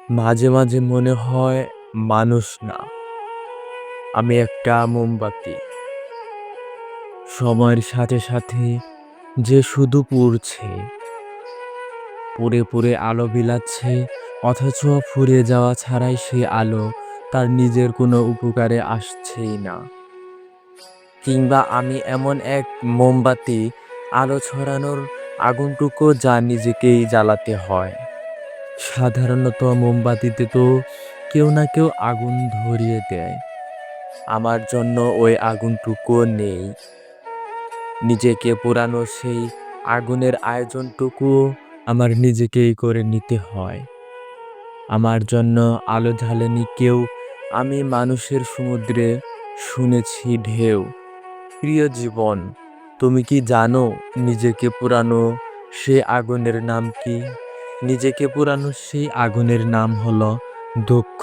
মাঝে মাঝে মনে হয় মানুষ না, আমি একটা মোমবাতি। সময়ের সাথে সাথে যে শুধু পুড়ছে, পুড়ে পুড়ে আলো বিলাচ্ছে, অথচ ফুরিয়ে যাওয়া ছাড়াই সেই আলো তার নিজের কোনো উপকারে আসছেই না। কিংবা আমি এমন এক মোমবাতি, আলো ছড়ানোর আগুনটুকু যা নিজেকেই জ্বালাতে হয়। সাধারণত মোমবাতিতে তো কেউ না কেউ আগুন ধরিয়ে দেয়, আমার জন্য ওই আগুনটুকুও নেই। নিজেকে পোড়ানো সেই আগুনের আয়োজনটুকুও আমার নিজেকেই করে নিতে হয়। আমার জন্য আলো জ্বালেনি কেউ, আমি মানুষের সমুদ্রে শুনেছি ঢেউ। প্রিয় জীবন, তুমি কি জানো নিজেকে পোড়ানো সে আগুনের নাম কি? নিজেকে পোড়ানো সেই আগুনের নাম হলো দুঃখ।